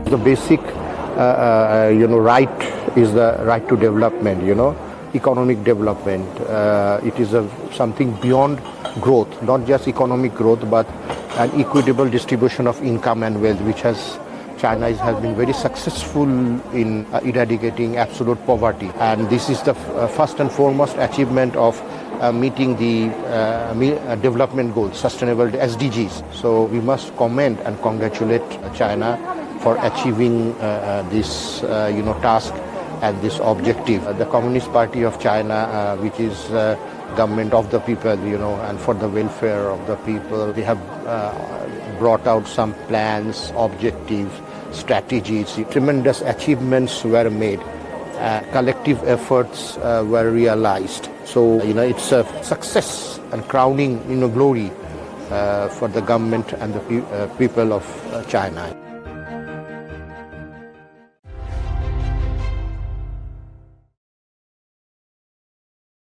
The basic, right is the right to development. Economic development. It is something beyond growth, not just economic growth, but an equitable distribution of income and wealth, which China has been very successful in eradicating absolute poverty. And this is the first and foremost achievement of meeting the development goals, sustainable SDGs. So we must commend and congratulate China for achieving this task and this objective. The Communist Party of China, which is government of the people, and for the welfare of the people, they have brought out some plans, objectives, strategies. Tremendous achievements were made. Collective efforts were realized. So, it's a success and crowning, glory for the government and the people of China.